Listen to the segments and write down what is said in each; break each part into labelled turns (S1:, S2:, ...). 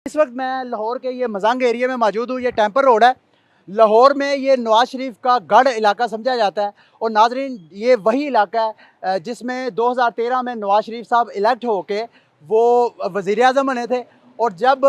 S1: इस वक्त मैं लाहौर के ये मजंग एरिया में मौजूद हूँ। ये टेम्पल रोड है। लाहौर में ये नवाज शरीफ का गढ़ इलाका समझा जाता है। और नाजरीन, ये वही इलाका है जिसमें 2013 में नवाज शरीफ साहब इलेक्ट होके वो वज़ीर आज़म बने थे। और जब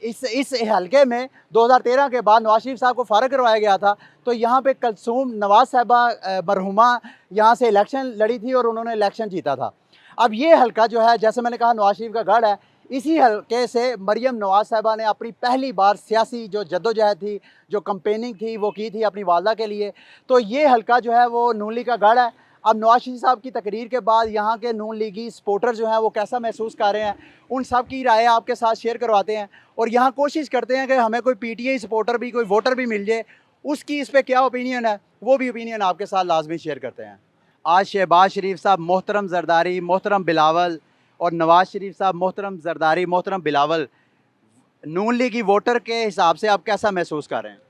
S1: इस हलके में 2013 के बाद नवाज शरीफ साहब को फारग करवाया गया था, तो यहाँ पे कलसूम नवाज साहबा मरहुमा यहाँ से इलेक्शन लड़ी थी और उन्होंने इलेक्शन जीता था। अब ये हलका जो है, जैसे मैंने कहा, नवाज शरीफ का गढ़ है। इसी हलके से मरियम नवाज साहबा ने अपनी पहली बार सियासी जो जद्दोजहद थी, जो कंपेनिंग थी, वो की थी अपनी वालदा के लिए। तो ये हलका जो है वो नून लीग का गढ़ है। अब नवाज शरीफ साहब की तकरीर के बाद यहाँ के नून लीगी सपोर्टर जो हैं वो कैसा महसूस कर रहे हैं, उन सब की राय आपके साथ शेयर करवाते हैं। और यहाँ कोशिश करते हैं कि हमें कोई पीटीआई सपोर्टर भी, कोई वोटर भी मिल जाए, उसकी इस पर क्या ओपिनियन है, वो भी ओपिनियन आपके साथ लाजमी शेयर करते हैं। आज शहबाज शरीफ साहब, मोहतरम जरदारी, मोहतरम बिलावल और नवाज शरीफ साहब, मोहतरम जरदारी, मोहतरम बिलावल, नून लीग की वोटर के हिसाब से आप कैसा महसूस कर रहे हैं?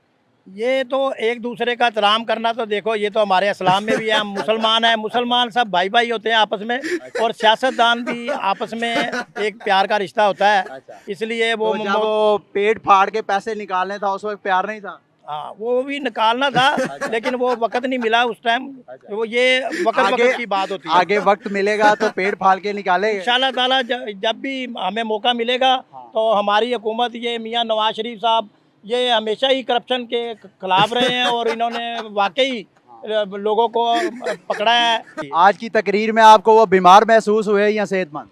S2: ये तो एक दूसरे का एहतराम करना, तो देखो ये तो हमारे इस्लाम में भी है। हम मुसलमान हैं, मुसलमान सब भाई भाई होते हैं आपस में। और सियासतदान भी आपस में एक प्यार का रिश्ता होता है। इसलिए वो
S1: तो जब वो पेट फाड़ के पैसे निकालने था उस वक्त प्यार नहीं था?
S2: हाँ, वो भी निकालना था लेकिन वो वक्त नहीं मिला उस टाइम। वो ये वक्त की बात होती है।
S1: आगे वक्त मिलेगा तो पेट फाड़ के निकालेंगे
S2: इंशाल्लाह ताला। जब भी हमें मौका मिलेगा तो हमारी हुकूमत, ये मियाँ नवाज शरीफ साहब, ये हमेशा ही करप्शन के खिलाफ रहे हैं और इन्होंने वाकई लोगों को पकड़ा है।
S1: आज की तकरीर में आपको वो बीमार महसूस हुए या सेहतमंद?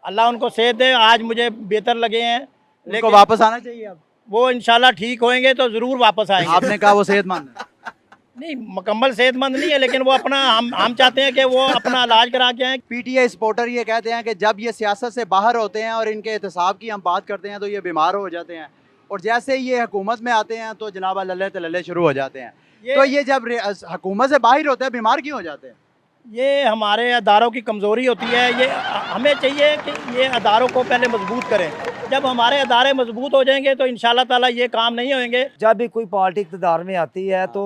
S2: अल्लाह उनको सेहत दे, आज मुझे बेहतर लगे हैं।
S1: उनको वापस आना चाहिए। अब
S2: वो इंशाल्लाह ठीक होंगे तो ज़रूर वापस आएंगे।
S1: आपने कहा वो सेहतमंद है।
S2: नहीं, मुकम्मल सेहतमंद नहीं है, लेकिन वो अपना हम चाहते हैं कि वो अपना इलाज करा के आएँ।
S1: पीटीआई सपोर्टर ये कहते हैं कि जब ये सियासत से बाहर होते हैं और इनके एहतसाब की हम बात करते हैं तो ये बीमार हो जाते हैं, और जैसे ये हुकूमत में आते हैं तो जनाब लल्ले तल्ले शुरू हो जाते हैं। तो ये जब हुकूमत से बाहर होते हैं बीमार क्यों हो जाते हैं?
S2: ये हमारे अदारों की कमज़ोरी होती है। ये हमें चाहिए कि ये अदारों को पहले मजबूत करें। जब हमारे अदारे मजबूत हो जाएंगे तो इंशाल्लाह ताला ये काम नहीं होंगे।
S3: जब भी कोई पार्टी इक़्तिदार में आती है तो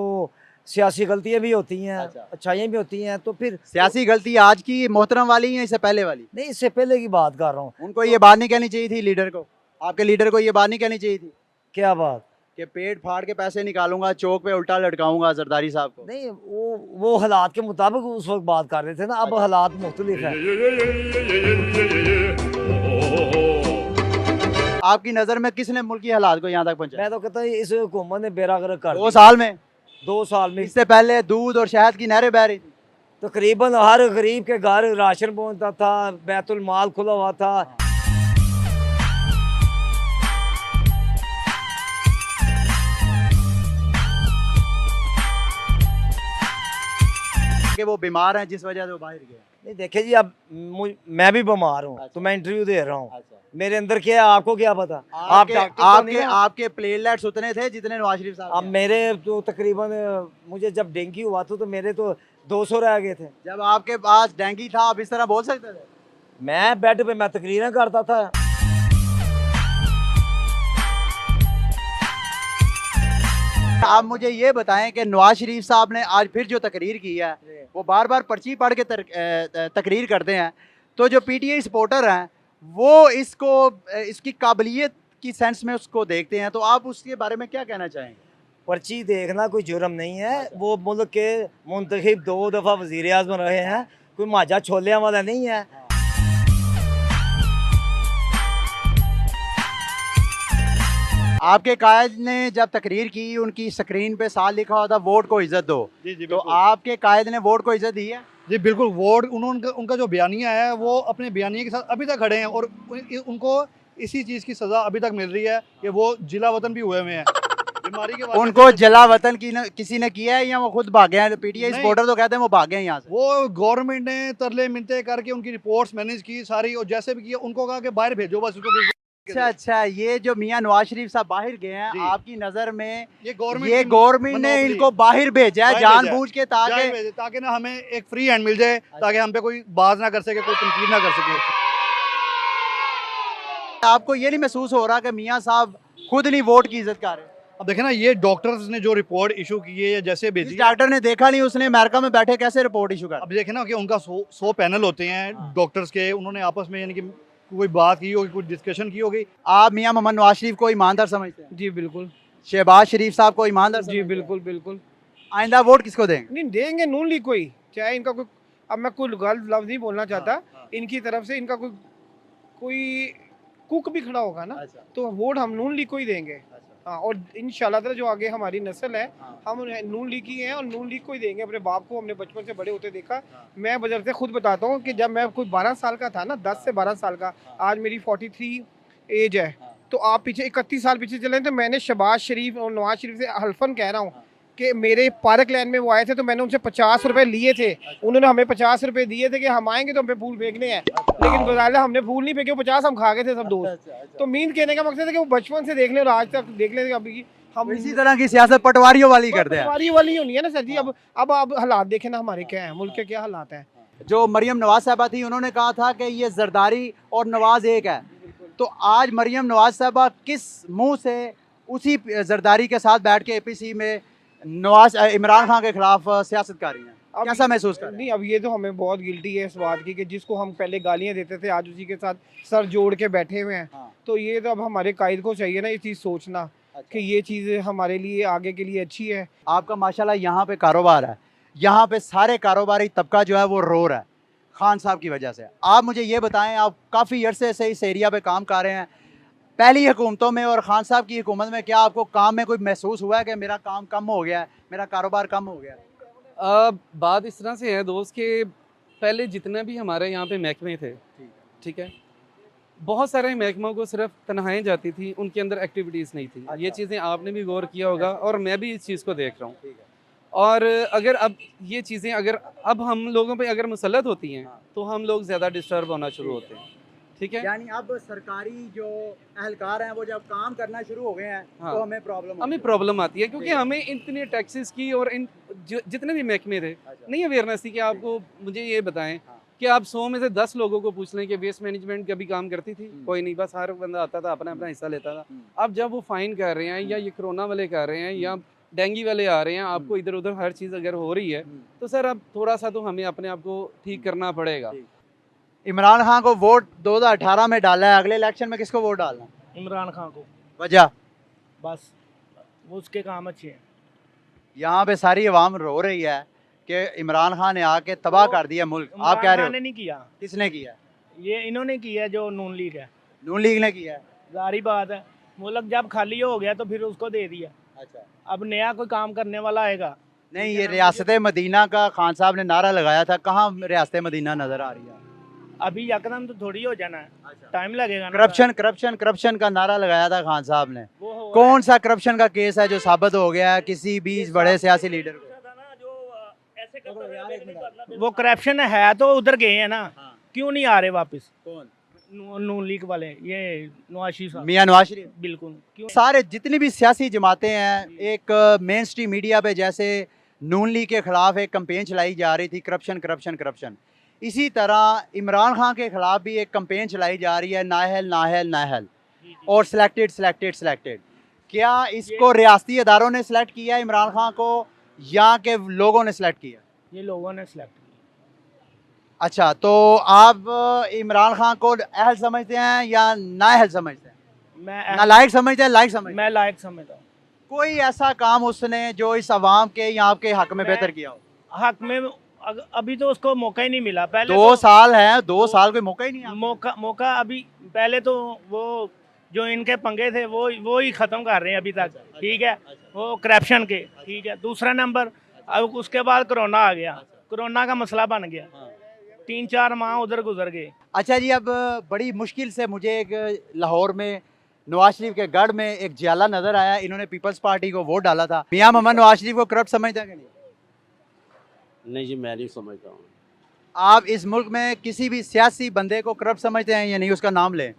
S3: सियासी गलतियाँ भी होती हैं, अच्छाइयाँ भी होती हैं। तो फिर
S1: सियासी गलती आज की मोहतरम वाली है, इससे पहले वाली?
S3: नहीं, इससे पहले की बात कर रहा हूँ।
S1: उनको ये बात नहीं कहनी चाहिए थी लीडर को? आपके लीडर को ये बात नहीं कहनी चाहिए थी?
S3: क्या बात?
S1: कि पेट फाड़ के पैसे निकालूंगा, चौक पे उल्टा लटकाऊंगा जरदारी साहब को?
S3: नहीं, वो हालात के मुताबिक उस वक्त बात कर रहे थे ना। अब हालात मुख्तलिफ हैं।
S1: आपकी नज़र में किसने मुल्क की हालात को यहाँ तक पहुँचाया?
S3: मैं तो कहता हूँ इस हुकूमत ने बेड़ा गर्क कर
S1: 2 साल में।
S3: 2 साल में।
S1: इससे पहले दूध और शहद की नहरें बह रही थी।
S3: तकरीबन हर गरीब के घर राशन पहुँचता था, बैतुल माल खुला हुआ था।
S1: कि वो बीमार हैं जिस वजह से वो बाहर गए?
S3: नहीं, देखिए जी, अब मैं भी बीमार हूँ। तो मैं इंटरव्यू दे रहा हूँ। मेरे अंदर क्या है आपको क्या पता? आप
S1: आपके प्लेटलेट्स उतने थे जितने नवाज शरीफ साहब?
S3: अब मेरे तो तकरीबन, मुझे जब डेंगू हुआ था तो मेरे तो 200 रह गए थे।
S1: जब आपके पास डेंगू था आप इस तरह बोल सकते थे?
S3: मैं बेड पे मैं तकरीरें करता था।
S1: आप मुझे ये बताएं कि नवाज शरीफ साहब ने आज फिर जो तकरीर की है, वो बार बार पर्ची पढ़ के तकरीर करते हैं, तो जो पीटीआई सपोर्टर हैं वो इसकी काबिलियत की सेंस में उसको देखते हैं, तो आप उसके बारे में क्या कहना चाहेंगे?
S3: पर्ची देखना कोई जुर्म नहीं है। वो मुल्क के मुंतखब 2 दफ़ा वज़ीर आज़म रहे हैं, कोई माजा छोले वाला नहीं है।
S1: आपके कायद ने जब तकरीर की, उनकी स्क्रीन पे साथ लिखा हुआ था वोट को इज्जत दो।
S4: जी,
S1: तो आपके कायद ने वोट को इज्जत दी है?
S4: जी बिल्कुल। वोट उनका जो बयानिया है वो अपने बयानिए के साथ अभी तक खड़े हैं और उनको इसी चीज़ की सज़ा अभी तक मिल रही है कि वो जिला वतन भी हुए हैं बीमारी के बाद।
S1: उनको जला वतन किसी ने किया है या वो खुद भागे हैं? पीटीआई सपोर्टर तो कहते हैं वो भागे हैं यहाँ से।
S4: वो गवर्नमेंट ने तरले मिनते करके उनकी रिपोर्ट्स मैनेज की सारी, और जैसे भी किया उनको कहा कि बाहर भेजो बस उसको।
S1: अच्छा, ये जो मियां नवाज शरीफ साहब बाहर गए हैं, आपकी नज़र में
S4: ये
S1: गवर्नमेंट ने इनको बाहर भेजा है जानबूझ के,
S4: ताकि ना हमें एक फ्री हैंड मिल जाए, ताकि हम पे कोई बात ना कर सके, कोई तनकीद ना कर सके।
S1: आपको ये नहीं महसूस हो रहा कि मियां साहब खुद नहीं वोट की इज्जत कर रहे?
S4: अब देखे ना, ये डॉक्टर्स ने जो रिपोर्ट इशू की है या जैसे भेजी,
S1: डॉक्टर ने देखा नहीं, उसने अमेरिका में बैठे कैसे रिपोर्ट इशू कर?
S4: अब देखे ना कि उनका 100 पैनल होते हैं डॉक्टर्स के, उन्होंने आपस में यानी कि कोई बात की होगी, कुछ डिस्कशन की होगी।
S1: आप मियां मोहम्मद नवाज शरीफ को ईमानदार समझते हैं?
S5: जी बिल्कुल,
S1: शहबाज शरीफ साहब को ईमानदार
S5: जी
S1: समझते हैं?
S5: बिल्कुल बिल्कुल।
S1: आइंदा वोट किसको देंगे?
S5: नहीं देंगे नून लीग कोई, चाहे इनका कोई, अब मैं कोई गलत लफ्ज नहीं बोलना चाहता, इनकी तरफ से इनका कोई कोई कुक भी खड़ा होगा ना,
S1: अच्छा,
S5: तो वोट हम नून लीग को ही देंगे। हाँ, और इंशाल्लाह ताला जो आगे हमारी नस्ल है, हम नून लीग की हैं और नून लीग को ही देंगे। अपने बाप को हमने बचपन से बड़े होते देखा। मैं बजरते खुद बताता हूँ कि जब मैं कोई 12 साल का था ना, 10 से 12 साल का, आज मेरी 43 एज है, तो आप पीछे 31 साल पीछे चले तो मैंने शहबाज शरीफ और नवाज शरीफ से हल्फन कह रहा हूँ कि मेरे पार्क लैंड में वो आए थे तो मैंने उनसे 50 रुपए लिए थे, उन्होंने हमें 50 रुपए दिए थे कि हम आएंगे तो हमें फूल फेंकने हैं, लेकिन गुजारा हमने फूल नहीं फेंके, वो 50 हम खा गए थे सब दोस्त। तो मीन कहने का मकसद है कि वो बचपन से देख ले और आज तक देख ले, अभी हम
S1: इसी तरह की सियासत पटवारियों वाली करते हैं।
S5: पटवारी वाली होनी है ना सर जी। अब हालात देखें ना हमारे क्या है, मुल्क के क्या हालात हैं।
S1: जो मरियम नवाज साहबा थी, उन्होंने कहा था कि ये जरदारी और नवाज एक है, तो आज मरियम नवाज साहबा किस मुंह से उसी जरदारी के साथ बैठ के APC में इमरान खान के खिलाफ सियासत कर रही हैं?
S5: अब
S1: कैसा महसूस कर रही हैं?
S5: नहीं, अब ये तो हमें बहुत गिल्टी है इस बात की कि जिसको हम पहले गालियां देते थे आज उसी के साथ सर जोड़ के बैठे हुए हैं।
S1: हाँ।
S5: तो ये तो अब हमारे कायद को चाहिए ना ये चीज़ सोचना कि ये चीज़ हमारे लिए आगे के लिए अच्छी है।
S1: आपका माशाल्लाह यहाँ पे कारोबार है, यहाँ पे सारे कारोबारी तबका जो है वो रो रहा है खान साहब की वजह से। आप मुझे ये बताएं, आप काफ़ी अरसे से इस एरिया पे काम कर रहे हैं, पहली हुकूमतों में और खान साहब की हुकूमत में क्या आपको काम में कोई महसूस हुआ है कि मेरा काम कम हो गया है, मेरा कारोबार कम हो गया है?
S6: बात इस तरह से है दोस्त कि पहले जितने भी हमारे यहाँ पे महकमे थे, ठीक है, बहुत सारे महकमों को सिर्फ तनख्वाहें जाती थी, उनके अंदर एक्टिविटीज़ नहीं थी। ये चीज़ें आपने भी गौर किया होगा और मैं भी इस चीज़ को देख रहा हूँ। और अगर अब ये चीज़ें अगर अब हम लोगों पे अगर मुसल्लत होती हैं तो हम लोग ज़्यादा डिस्टर्ब होना शुरू होते हैं, ठीक है।
S1: यानी अब सरकारी जो अहलकार हैं वो जब काम करना शुरू हो गए हैं तो हमें
S6: प्रॉब्लम आती है क्योंकि हमें इतने टैक्सेस की और इन जितने भी महकमे थे नहीं अवेयरनेस थी कि आपको मुझे ये बताएं कि आप 100 में से 10 लोगों को पूछ लें कि वेस्ट मैनेजमेंट कभी काम करती थी, कोई नहीं, बस हर बंदा आता था अपना अपना हिस्सा लेता था। अब जब वो फाइन कर रहे हैं या ये कोरोना वाले कर रहे हैं या डेंगू वाले आ रहे हैं, आपको इधर उधर हर चीज़ अगर हो रही है तो सर अब थोड़ा सा तो हमें अपने आप को ठीक करना पड़ेगा।
S1: इमरान खान को वोट 2018 में डाला है, अगले इलेक्शन में किसको वोट डालना?
S2: इमरान खान को,
S1: वजह
S2: बस वो उसके काम अच्छे हैं।
S1: यहाँ पे सारी अवाम रो रही है कि इमरान खान ने आके तबाह कर दिया मुल्क। आप कह रहे हो
S2: ने नहीं किया,
S1: किसने किया?
S2: ये इन्होंने किया जो नून लीग है।
S1: नून लीग ने किया है।
S2: जारी बात है, मुल्क जब खाली हो गया तो फिर उसको दे दिया।
S1: अच्छा,
S2: अब नया कोई काम करने वाला आएगा
S1: नहीं, ये रियासत मदीना का खान साहब ने नारा लगाया था, कहाँ रियासत मदीना नजर आ रही है?
S2: अभी यकदम तो थोड़ी हो जाना है, टाइम लगेगा ना।
S1: करप्शन करप्शन करप्शन का नारा लगाया था खान साहब ने।
S2: वो हो
S1: कौन सा करप्शन का केस है जो साबित हो गया है किसी 20 बड़े सियासी लीडर को?
S2: वो करप्शन है तो उधर गए हैं ना, क्यों नहीं आ रहे वापस?
S1: कौन?
S2: नून लीग वाले, ये नवाज शरीफ साहब।
S1: मियां नवाज शरीफ।
S2: बिल्कुल, क्यों?
S1: सारे जितनी भी सियासी जमातें हैं, एक मेन स्ट्रीम मीडिया पे जैसे नून लीग के खिलाफ एक कैंपेन चलाई जा रही थी, करप्शन करप्शन करप्शन, इसी तरह इमरान खान के खिलाफ भी एक कैंपेन चलाई जा रही है, नाहल नाहल नाहल और सिलेक्टेड सिलेक्टेड सिलेक्टेड। क्या इसको रियासती अदारों ने सिलेक्ट किया इमरान खान को या के लोगों ने सिलेक्ट किया?
S2: ये लोगों ने सिलेक्ट किया।
S1: अच्छा, तो आप इमरान खान को अहल समझते हैं या नाअहल समझते हैं?
S2: मैं
S1: नालायक समझते हैं, लायक समझते हैं?
S2: मैं लायक समझता हूँ।
S1: कोई ऐसा काम उसने जो इस अवाम के या आपके हक में बेहतर किया हो?
S2: हक में अभी तो उसको मौका ही नहीं मिला। पहले
S1: 2 साल है, 2 साल कोई मौका ही नहीं है।
S2: मौका अभी पहले तो वो जो इनके पंगे थे वो ही खत्म कर रहे हैं अभी तक, ठीक है, वो करप्शन के, ठीक है। दूसरा नंबर, अब उसके बाद कोरोना आ गया, कोरोना का मसला बन गया, 3-4 माह उधर गुजर गए।
S1: अच्छा जी, अब बड़ी मुश्किल से मुझे एक लाहौर में नवाज शरीफ के गढ़ में एक जियाला नजर आया, इन्होंने पीपल्स पार्टी को वोट डाला था। मियां मोहम्मद नवाज शरीफ को करप्ट समझते हैं कि नहीं?
S7: नहीं जी, मैं नहीं समझता हूँ।
S1: आप इस मुल्क में किसी भी सियासी बंदे को करप्ट समझते हैं या नहीं? उसका नाम लें।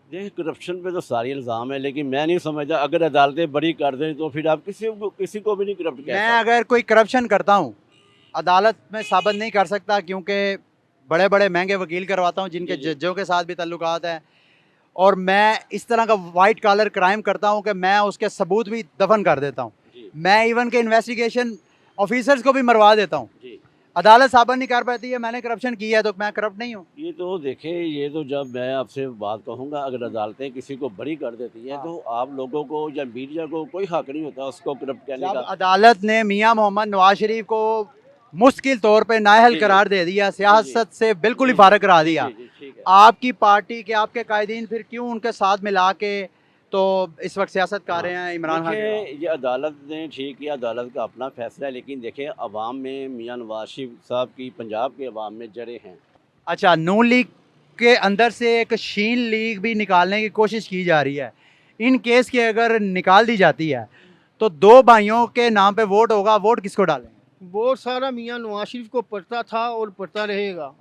S7: देखिए, करप्शन पे तो सारी इल्ज़ाम है, लेकिन मैं नहीं समझता अगर अदालतें बरी कर दें तो फिर आप किसी को भी नहीं करप्ट कह
S1: मैं
S7: सकते।
S1: अगर कोई करप्शन करता हूँ अदालत में साबित नहीं कर सकता, क्योंकि बड़े बड़े महंगे वकील करवाता हूँ जिनके जजों के साथ भी ताल्लुकात हैं, और मैं इस तरह का वाइट कॉलर क्राइम करता हूँ कि मैं उसके सबूत भी दफन कर देता हूँ। मैं इवन के इन्वेस्टिगेशन ऑफिसर्स को भी मरवा देता हूँ। अदालत साबित नहीं कर पाती है मैंने करप्शन किया है तो मैं करप्ट नहीं हूँ।
S7: ये तो देखें, ये तो जब मैं आपसे बात कहूँगा, अगर अदालतें किसी को बरी कर देती हैं
S1: हाँ।
S7: तो आप लोगों को या मीडिया को कोई हक नहीं होता उसको करप्ट कहने
S1: जब
S7: का।
S1: अदालत ने मियां मोहम्मद नवाज शरीफ को मुश्किल तौर पे नाअहल
S7: जी, जी।
S1: करार दे दिया, सियासत से बिल्कुल ही
S7: जी,
S1: फारग करा दिया,
S7: जी, जी, ठीक है।
S1: आपकी पार्टी के आपके कायदीन फिर क्यों उनके साथ मिला के तो इस वक्त सियासत कर रहे हैं इमरान खान के खिलाफ?
S7: देखिए, ये अदालत ने ठीक किया, अदालत का अपना फैसला है, लेकिन देखें अवाम में मियां नवाज शरीफ साहब की, पंजाब के अवाम में जड़ें हैं।
S1: अच्छा, नून लीग के अंदर से एक शीन लीग भी निकालने की कोशिश की जा रही है। इन केस के अगर निकाल दी जाती है तो दो भाइयों के नाम पे वोट होगा, वोट किसको डालें?
S5: बहुत सारा मियाँ नवाज शरीफ को पड़ता था और पड़ता रहेगा।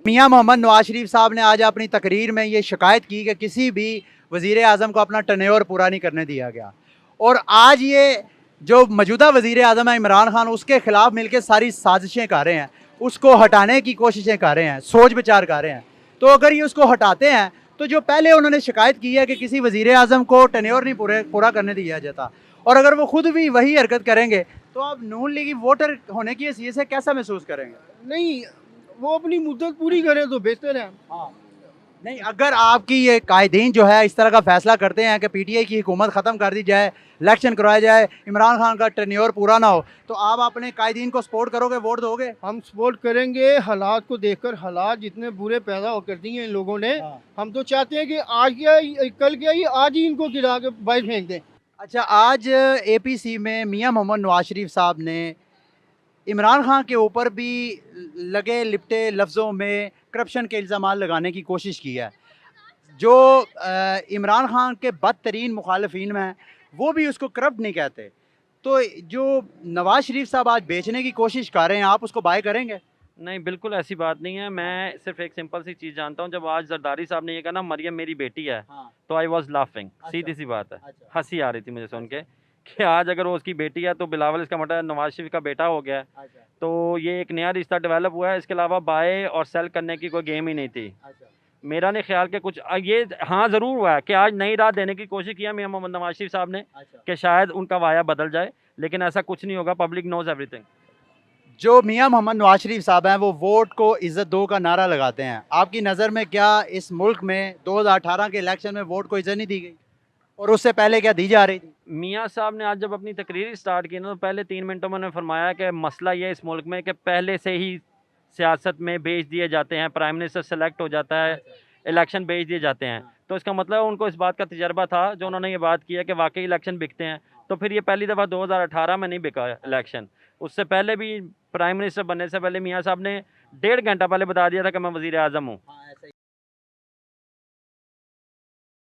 S1: मियां मोहम्मद नवाज शरीफ साहब ने आज अपनी तकरीर में ये शिकायत की कि किसी भी वज़ीर आज़म को अपना टर्नओवर पूरा नहीं करने दिया गया, और आज ये जो मौजूदा वज़ीर आज़म है इमरान खान, उसके ख़िलाफ़ मिलकर सारी साजिशें कर रहे हैं, उसको हटाने की कोशिशें कर रहे हैं, सोच विचार कर रहे हैं। तो अगर ये उसको हटाते हैं तो जो पहले उन्होंने शिकायत की है कि किसी वज़ीर आज़म को टर्नओवर नहीं पूरा करने दिया जाता, और अगर वो खुद भी वही हरकत करेंगे तो आप नून लीगी वोटर होने की हैसियत से कैसा महसूस करेंगे?
S5: नहीं, वो अपनी मुद्दत पूरी करें तो बेहतर है।
S1: नहीं, अगर आपकी ये कायदीन जो है इस तरह का फैसला करते हैं कि पीटीआई की हुकूमत ख़त्म कर दी जाए, इलेक्शन करवाया जाए, इमरान खान का टर्नओवर पूरा ना हो, तो आप अपने कायदीन को सपोर्ट करोगे, वोट दोगे?
S5: हम सपोर्ट करेंगे हालात को देखकर। हालात जितने बुरे पैदा हो कर दिए इन लोगों ने, हम तो चाहते हैं कि आज क्या कल क्या ही आज ही इनको गिरा के बाहर फेंक दें।
S1: अच्छा, आज एपीसी में मियां मोहम्मद नवाज शरीफ साहब ने इमरान खान के ऊपर भी लगे लिपटे लफ्ज़ों में करप्शन के इल्ज़ाम लगाने की कोशिश की है। जो इमरान खान के बदतरीन मुखालफिन में हैं वो भी उसको करप्ट नहीं कहते, तो जो नवाज शरीफ साहब आज बेचने की कोशिश कर रहे हैं, आप उसको बाय करेंगे?
S8: नहीं, बिल्कुल ऐसी बात नहीं है। मैं सिर्फ एक सिंपल सी चीज़ जानता हूँ, जब आज जरदारी साहब ने ये कहा ना मरियम मेरी बेटी है, तो आई वॉज लाफिंग। सीधी सी बात है, हंसी आ रही थी मुझे सुन के कि आज अगर वो उसकी बेटी है तो बिलावल इसका मतलब नवाज शरीफ का बेटा हो गया है। तो ये एक नया रिश्ता डेवलप हुआ है, इसके अलावा बाय और सेल करने की कोई गेम ही नहीं थी। मेरा नहीं ख्याल कि कुछ ये हाँ ज़रूर हुआ है कि आज नई राह देने की कोशिश किया मियां मोहम्मद नवाज शरीफ साहब ने कि शायद उनका वाया बदल जाए, लेकिन ऐसा कुछ नहीं होगा। Public knows everything.
S1: जो मियां मोहम्मद नवाज शरीफ साहब हैं वो वोट को इज़्ज़त दो का नारा लगाते हैं, आपकी नज़र में क्या इस मुल्क में 2018 के इलेक्शन में वोट को इज़्ज़त नहीं दी गई, और उससे पहले क्या दी जा रही थी?
S8: मियाँ साहब ने आज जब अपनी तकरीर स्टार्ट की ना, तो पहले 3 मिनटों में उन्होंने फरमाया कि मसला ये इस मुल्क में कि पहले से ही सियासत में भेज दिए जाते हैं, प्राइम मिनिस्टर सेलेक्ट हो जाता है, इलेक्शन भेज दिए जाते हैं। तो इसका मतलब उनको इस बात का तजर्बा था, जो उन्होंने ये बात किया कि वाकई इलेक्शन बिकते हैं। तो फिर ये पहली दफ़ा 2018 में नहीं बिका इलेक्शन, उससे पहले भी प्राइम मिनिस्टर बनने से पहले मियाँ साहब ने 1.5 घंटा पहले बता दिया था कि मैं वज़ीर आज़म हूँ।